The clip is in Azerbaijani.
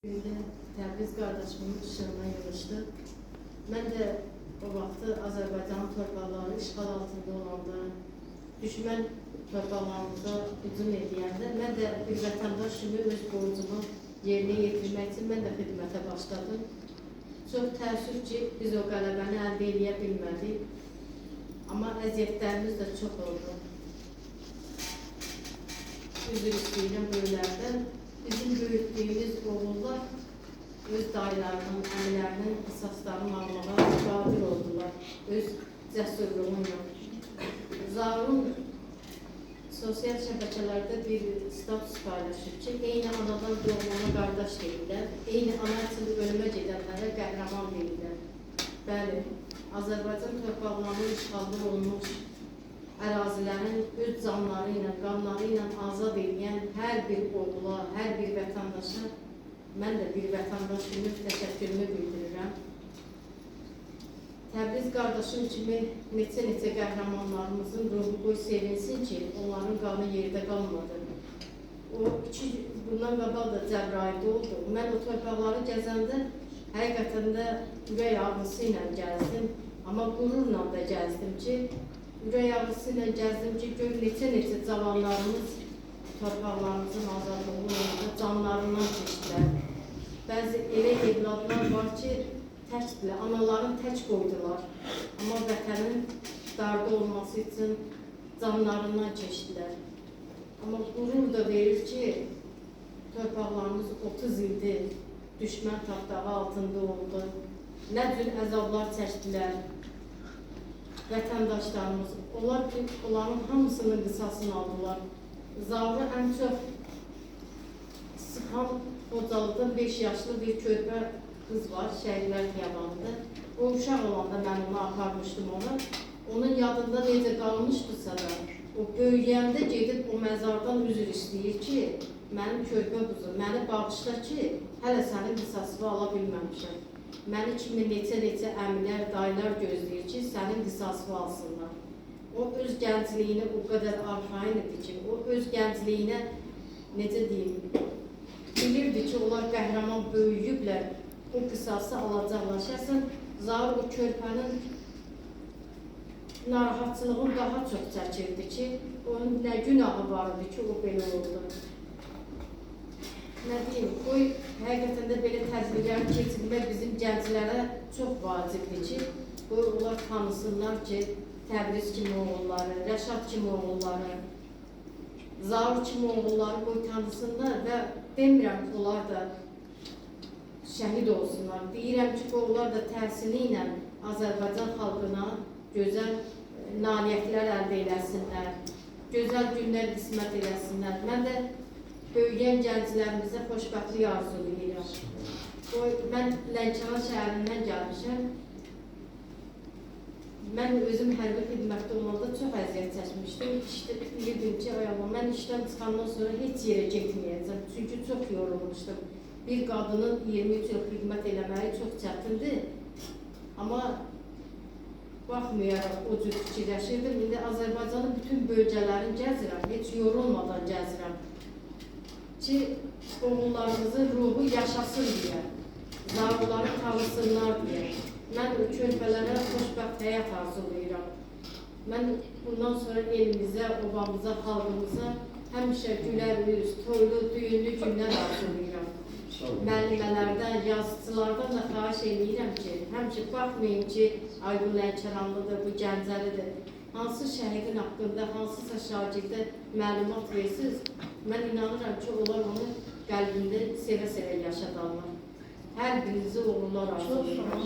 Günde Təbriz qardaşımın işığına yığışdı. Mən də o vaxtı Azərbaycanın torpaqları işğal altında olanda, düşmən torpaqlarımıza hücum edəndə, mən də bir vətəndaş kimi öz borcumu yerinə yetirmək üçün mən də xidmətə başladım. Çox təəssüf ki, biz o qələbəni əldə edə bilmədik. Amma əziyyətlərimiz də çox oldu. Üzr istəyirəm böyüklərdən. Bizim böyütdüyümüz oğullar öz dayılarının, əmilərinin qisaslarını almağa qadir oldular. Öz cəsurluğuyla. Zaurun sosial şəbəkələrdə bir status paylaşıb ki, eyni anadan doğmana qardaş deyirlər, eyni ana üçün ölümə gedənlərə qəhrəman deyirlər. Bəli, Azərbaycan torpaqlarının işğalda olmuş ərazilərin öz canları ilə, qanları ilə azad edən hər bir oğula, hər bir vətəndaşa mən də bir vətəndaş kimi təşəkkürümü bildirirəm. Təbriz qardaşım kimi neçə qəhrəmanlarımızın ruhu qoy sevinsin ki, onların qanı yerdə qalmadı. Bundan qabaq da Cəbrayildə oldu. Mən o torpaqları gəzəndə həqiqətən də ürək ağrısı ilə gəzdim, amma qürurla da gəzdim ki, ürək ağrısı ilə gəzdim ki, gör neçə cavanlarımız torpaqlarımızın azadlığı uğrunda canlarından keçdilər. Bəzi elə evladlar var ki, təkdirlər, anaların tək qoydular. Amma vətənin darda olması üçün canlarından keçdilər. Amma qürur da verir ki, torpaqlarımız 30 ildir düşmən tapdağı altında oldu. Nə cür əzablar çəkdilər vətəndaşlarımız. Onların hamısının qisasını aldılar. Zaur'u ən çox Sıxam Xocalı'da 5 yaşlı bir körpə qız var, Şəhidlər Xiyabanında. O uşaq olanda mən onu aparmışdım ona. Onun yadında necə qalmışdısa da, o böyüyəndə gedib o məzardan üzr istəyir ki, mənim körpə qızım, məni bağışla ki, hələ sənin qisasını ala bilməmişəm. Məni kimi neçə əmilər, dayılar gözləyir ki, sənin qisasını alsınlar. O öz gəncliyini o qədər arxain idi ki, o öz gəncliyinə, necə deyim, bilirdi ki, onlar qəhrəman böyüyüblər, o qisası alacaqlar. Şəxsən Zaur o körpənin narahatçılığını daha çox çəkirdi ki, onun nə günahı var idi ki, o belə oldu. Nə deyim, qoy həqiqətən də belə təcrübələri keçirmək bizim gənclərə çox vacibdir ki, qoy onlar tanısınlar ki, Təbriz kimi oğulları, Rəşad kimi oğulları, Zaur kimi oğulları qoy tanısınlar və demirəm ki, onlar da şəhid olsunlar. Deyirəm ki, onlar da təhsili ilə Azərbaycan xalqına gözəl nailiyyətlər əldə eləsinlər, gözəl günlər qismət eləsinlər. Mən də böyüyən gənclərimizə xoşbəxtlik arzulayıram. Mən Lənkəran şəhərindən gəlmişəm. Mən özüm hərbi xidmətdə olanda çox əziyyət çəkmişdim. Bilirdim ki, mən işdən çıxandan sonra heç yerə getməyəcəm. Çünki çox yorulmuşdum. Bir qadının 23 il xidmət eləməyi çox çətindir. Amma baxmayaraq o cür fikirləşirdim. İndi Azərbaycanın bütün bölgələrini gəzirəm, heç yorulmadan gəzirəm. Ki, oğullarımızın ruhu yaşasın deyə, Zaurları tanısınlar deyə. Mən o körpələrə xoşbəxt həyat arzulayıram. Mən bundan sonra elimizə, obamıza, xalqımıza həmişə gülər üz, toylu, düyünlü günlər arzulayıram. Müəllimələrdən, yazıcılardan da xahiş edirəm ki, həmişə baxmayın ki, Aygün Lənkəranlıdır, bu Gəncəlidir. Hansı şəhidin haqqında, hansısa şagirdə məlumat versiniz, mən inanıram ki, onlar onu qəlbində sevə-sevə yaşadarlar. Hər birinizi uğurlar arzulayıram.